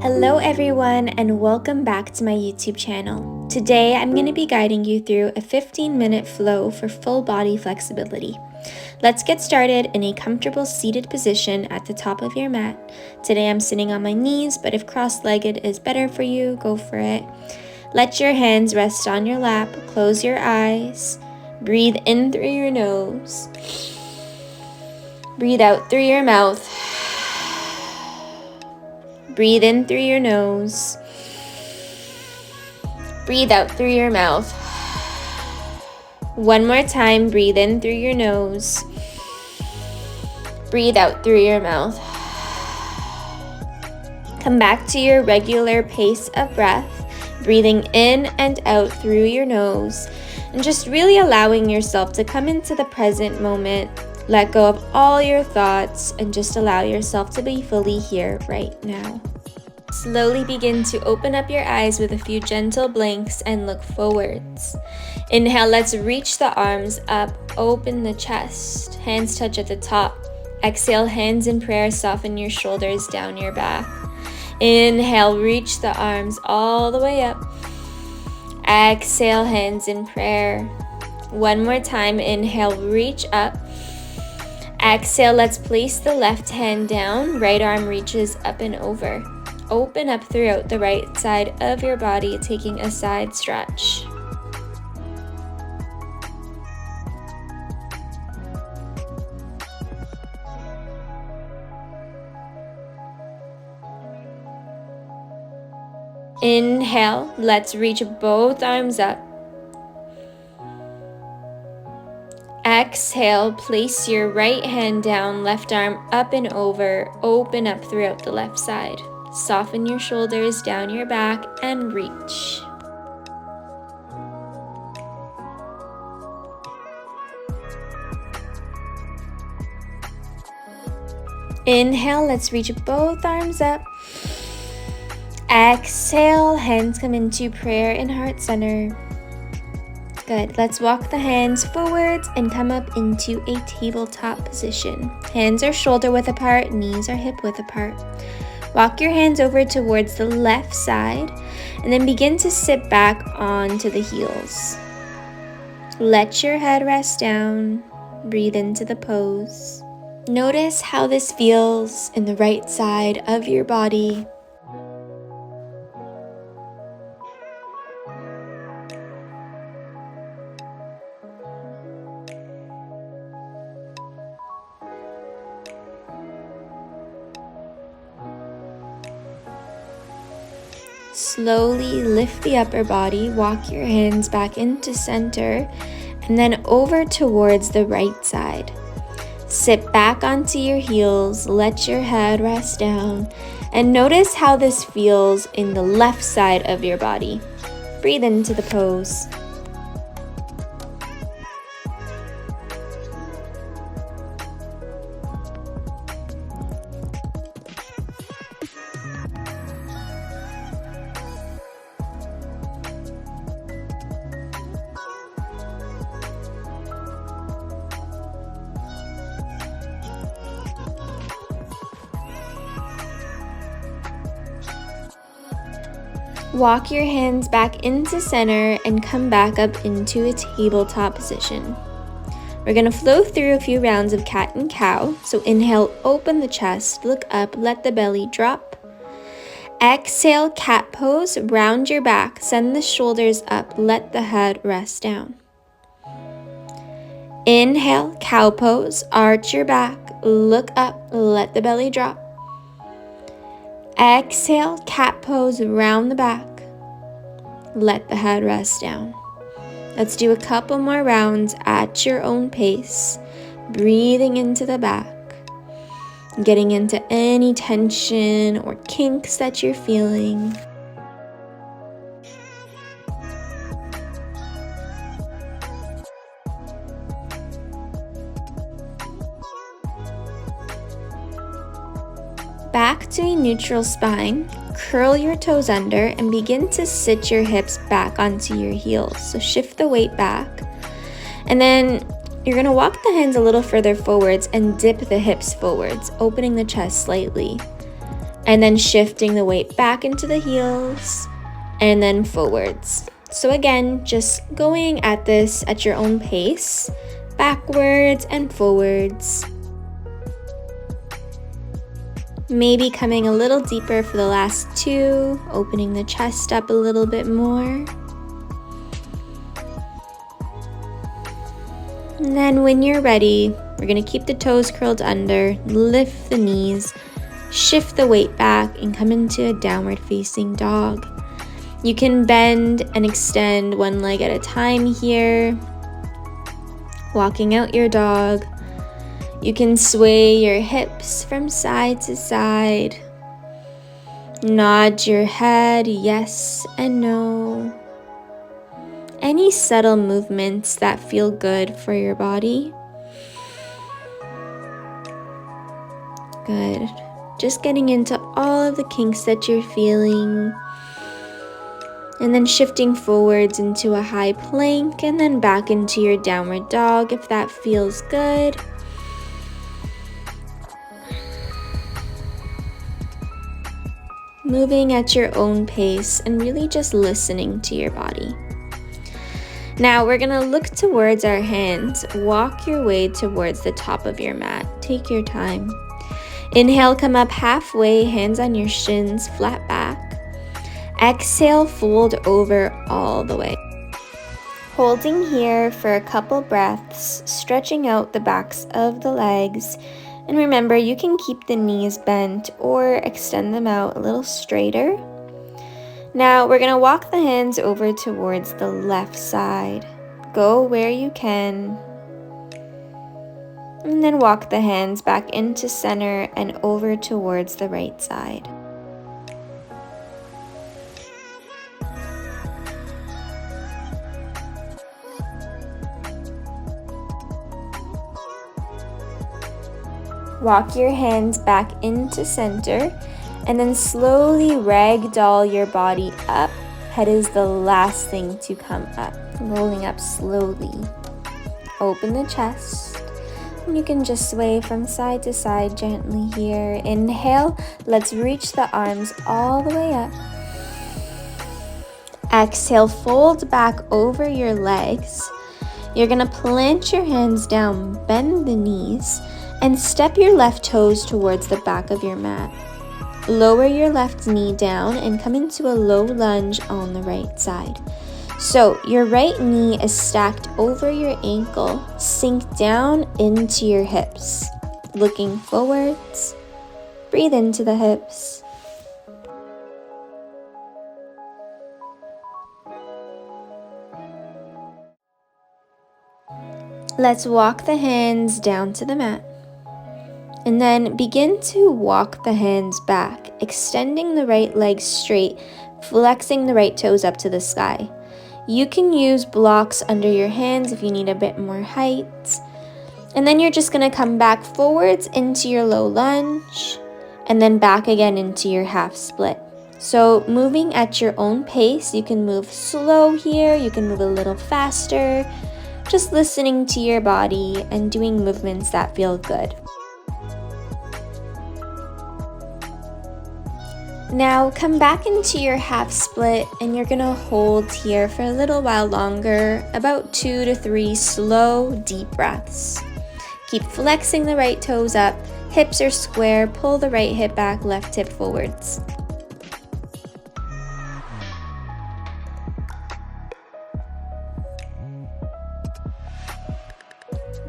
Hello everyone and welcome back to my YouTube channel. Today I'm going to be guiding you through a 15-minute flow for full body flexibility. Let's get started in a comfortable seated position at the top of your mat. Today I'm sitting on my knees, but if cross-legged is better for you, go for it. Let your hands rest on your lap, close your eyes, breathe in through your nose, breathe out through your mouth. Breathe in through your nose. Breathe out through your mouth. One more time, breathe in through your nose. Breathe out through your mouth. Come back to your regular pace of breath, breathing in and out through your nose, and just really allowing yourself to come into the present moment. Let go of all your thoughts and just allow yourself to be fully here right now. Slowly begin to open up your eyes with a few gentle blinks and look forwards. Inhale, let's reach the arms up, open the chest, hands touch at the top. Exhale, hands in prayer, soften your shoulders down your back. Inhale, reach the arms all the way up. Exhale, hands in prayer. One more time, inhale, reach up. Exhale, let's place the left hand down, right arm reaches up and over. Open up throughout the right side of your body, taking a side stretch. Inhale, let's reach both arms up. Exhale, place your right hand down, left arm up and over, open up throughout the left side. Soften your shoulders down your back and reach. Inhale, let's reach both arms up. Exhale, hands come into prayer in heart center. Good. Let's walk the hands forwards and come up into a tabletop position. Hands are shoulder width apart, knees are hip width apart. Walk your hands over towards the left side and then begin to sit back onto the heels. Let your head rest down. Breathe into the pose. Notice how this feels in the right side of your body. Slowly lift the upper body, walk your hands back into center, and then over towards the right side. Sit back onto your heels, let your head rest down, and notice how this feels in the left side of your body. Breathe into the pose. Walk your hands back into center and come back up into a tabletop position. We're going to flow through a few rounds of cat and cow. So inhale, open the chest, look up, let the belly drop. Exhale, cat pose, round your back, send the shoulders up, let the head rest down. Inhale, cow pose, arch your back, look up, let the belly drop. Exhale, cat pose, round the back. Let the head rest down. Let's do a couple more rounds at your own pace. Breathing into the back. Getting into any tension or kinks that you're feeling. Back to a neutral spine, curl your toes under and begin to sit your hips back onto your heels. So shift the weight back. And then you're going to walk the hands a little further forwards and dip the hips forwards, opening the chest slightly. and then shifting the weight back into the heels and then forwards. So again, just going at this at your own pace, backwards and forwards. Maybe coming a little deeper for the last two, opening the chest up a little bit more. And then when you're ready, we're going to keep the toes curled under, lift the knees, shift the weight back, and come into a downward facing dog. You can bend and extend one leg at a time here, walking out your dog. You can sway your hips from side to side. Nod your head yes and no. Any subtle movements that feel good for your body. Good. Just getting into all of the kinks that you're feeling. And then shifting forwards into a high plank and then back into your downward dog if that feels good. Moving at your own pace and really just listening to your body. Now we're gonna look towards our hands. Walk your way towards the top of your mat. Take your time. Inhale, come up halfway, hands on your shins, flat back. Exhale, fold over all the way. Holding here for a couple breaths, stretching out the backs of the legs. And remember, you can keep the knees bent or extend them out a little straighter. Now we're gonna walk the hands over towards the left side. Go where you can. And then walk the hands back into center and over towards the right side. Walk your hands back into center and then slowly ragdoll your body up. Head is the last thing to come up. Rolling up slowly. Open the chest. And you can just sway from side to side gently here. Inhale. Let's reach the arms all the way up. Exhale, fold back over your legs. You're gonna plant your hands down, bend the knees, and step your left toes towards the back of your mat. Lower your left knee down and come into a low lunge on the right side. So your right knee is stacked over your ankle. Sink down into your hips. Looking forwards. Breathe into the hips. Let's walk the hands down to the mat. And then begin to walk the hands back, extending the right leg straight, flexing the right toes up to the sky. You can use blocks under your hands if you need a bit more height. And then you're just gonna come back forwards into your low lunge, and then back again into your half split. So moving at your own pace, you can move slow here, you can move a little faster, just listening to your body and doing movements that feel good. Now come back into your half split and you're gonna hold here for a little while longer, about 2 to 3 slow, deep breaths. Keep flexing the right toes up, hips are square, pull the right hip back, left hip forwards.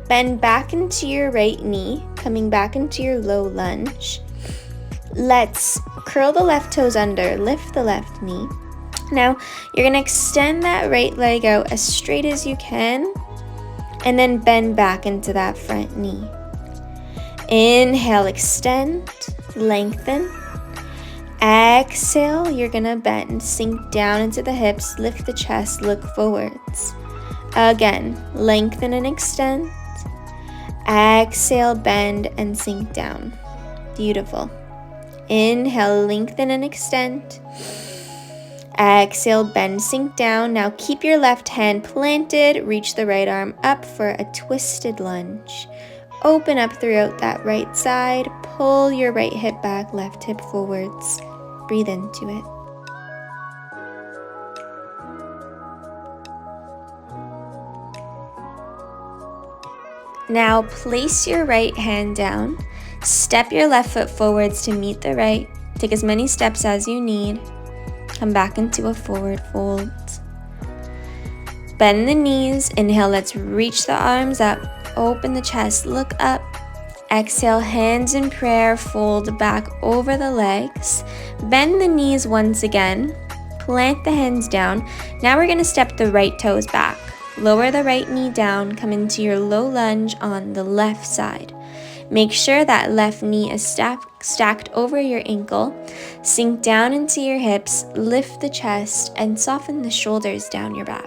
Bend back into your right knee, coming back into your low lunge. Let's curl the left toes under, lift the left knee. Now, you're gonna extend that right leg out as straight as you can, and then bend back into that front knee. Inhale, extend, lengthen. Exhale, you're gonna bend, sink down into the hips, lift the chest, look forwards. Again, lengthen and extend. Exhale, bend and sink down. Beautiful. Inhale, lengthen and extend. Exhale, bend, sink down. Now keep your left hand planted. Reach the right arm up for a twisted lunge. Open up throughout that right side. Pull your right hip back, left hip forwards. Breathe into it. Now place your right hand down. Step your left foot forwards to meet the right. Take as many steps as you need. Come back into a forward fold. Bend the knees. Inhale, let's reach the arms up. Open the chest, look up. Exhale, hands in prayer, fold back over the legs. Bend the knees once again. Plant the hands down. Now we're going to step the right toes back. Lower the right knee down, come into your low lunge on the left side. Make sure that left knee is stacked over your ankle. Sink down into your hips, lift the chest, and soften the shoulders down your back.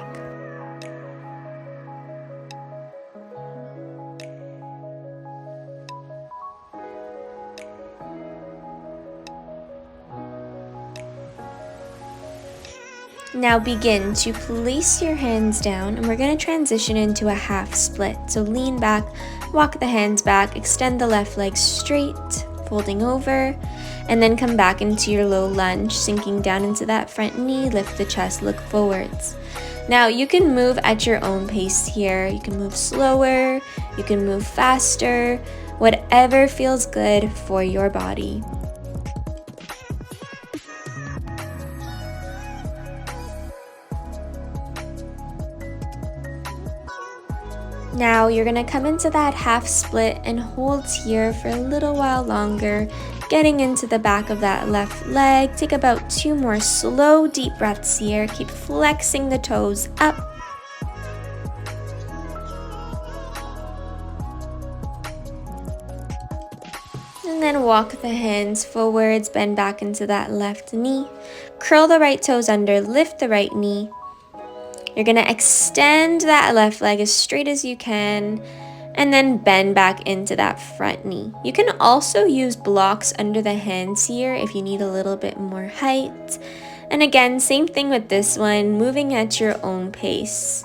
Now begin to place your hands down, and we're going to transition into a half split. So lean back, walk the hands back, extend the left leg straight, folding over, and then come back into your low lunge, sinking down into that front knee, lift the chest, look forwards. Now you can move at your own pace here. You can move slower, you can move faster, whatever feels good for your body. Now you're going to come into that half split and hold here for a little while longer, getting into the back of that left leg. Take about 2 more slow, deep breaths here. Keep flexing the toes up. And then walk the hands forwards, bend back into that left knee. Curl the right toes under, lift the right knee. You're going to extend that left leg as straight as you can, and then bend back into that front knee. You can also use blocks under the hands here if you need a little bit more height. And again, same thing with this one, moving at your own pace.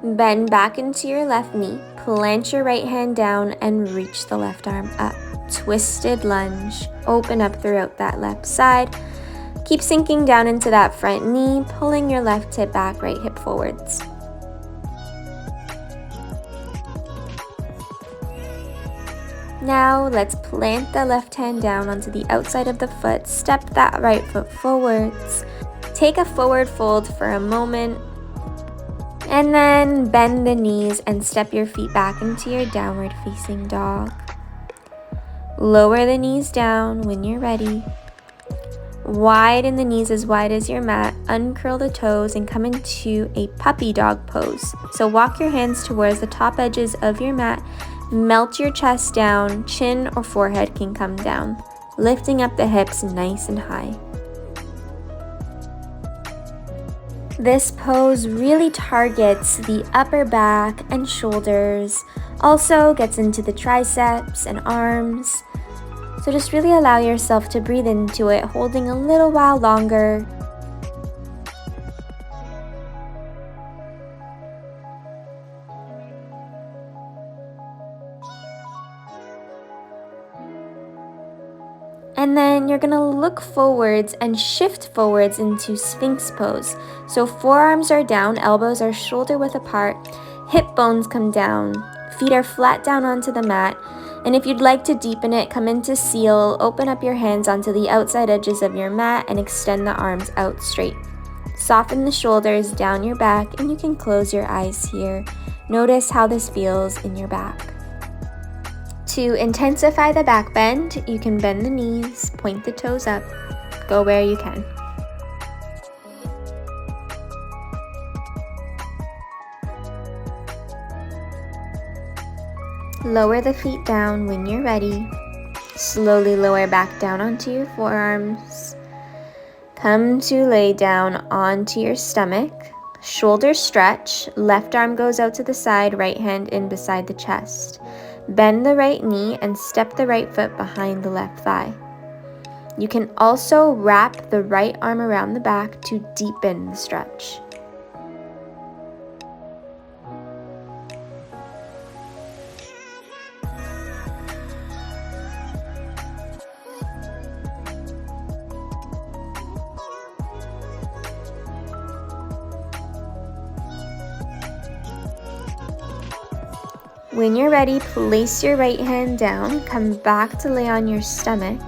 Bend back into your left knee, plant your right hand down and reach the left arm up. Twisted lunge, open up throughout that left side. Keep sinking down into that front knee, pulling your left hip back, right hip forwards. Now let's plant the left hand down onto the outside of the foot, step that right foot forwards. Take a forward fold for a moment. And then bend the knees and step your feet back into your downward facing dog. Lower the knees down when you're ready. Widen the knees as wide as your mat. Uncurl the toes and come into a puppy dog pose. So walk your hands towards the top edges of your mat. Melt your chest down. Chin or forehead can come down. Lifting up the hips nice and high. This pose really targets the upper back and shoulders, also gets into the triceps and arms. So just really allow yourself to breathe into it, holding a little while longer. And then you're gonna look forwards and shift forwards into Sphinx pose. So forearms are down, elbows are shoulder width apart, hip bones come down, feet are flat down onto the mat. And if you'd like to deepen it, come into seal, open up your hands onto the outside edges of your mat and extend the arms out straight. Soften the shoulders down your back and you can close your eyes here. Notice how this feels in your back. To intensify the back bend, you can bend the knees, point the toes up, go where you can. Lower the feet down when you're ready. Slowly lower back down onto your forearms. Come to lay down onto your stomach. Shoulders stretch, left arm goes out to the side, right hand in beside the chest. Bend the right knee and step the right foot behind the left thigh. You can also wrap the right arm around the back to deepen the stretch. When you're ready, place your right hand down, come back to lay on your stomach,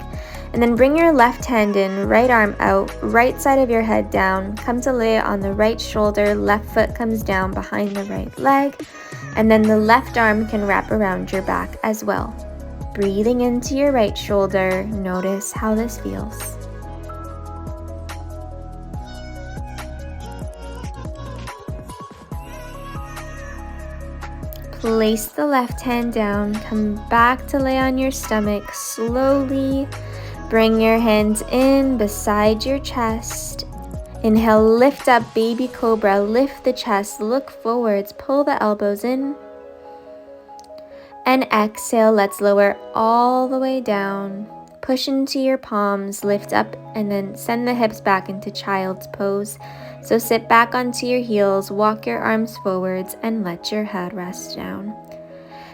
and then bring your left hand in, right arm out, right side of your head down, come to lay on the right shoulder, left foot comes down behind the right leg, and then the left arm can wrap around your back as well. Breathing into your right shoulder, notice how this feels. Place the left hand down, come back to lay on your stomach slowly. Bring your hands in beside your chest. Inhale, lift up, baby cobra, lift the chest, look forwards, pull the elbows in. And exhale, let's lower all the way down. Push into your palms, lift up, and then send the hips back into child's pose. So sit back onto your heels, walk your arms forwards, and let your head rest down.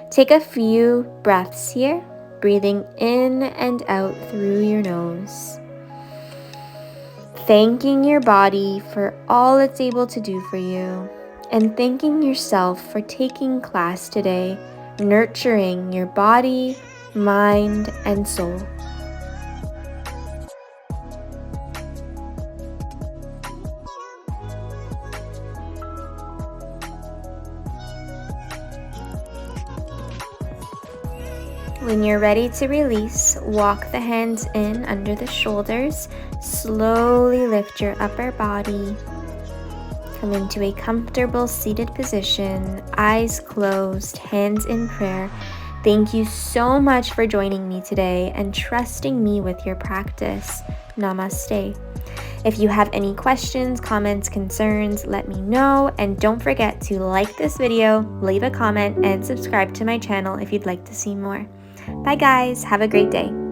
Take a few breaths here, breathing in and out through your nose. Thanking your body for all it's able to do for you, and thanking yourself for taking class today, nurturing your body, mind, and soul. When you're ready to release, walk the hands in under the shoulders. Slowly lift your upper body. Come into a comfortable seated position, eyes closed, hands in prayer. Thank you so much for joining me today and trusting me with your practice. Namaste. If you have any questions, comments, concerns, let me know. And don't forget to like this video, leave a comment, and subscribe to my channel if you'd like to see more. Bye guys, have a great day.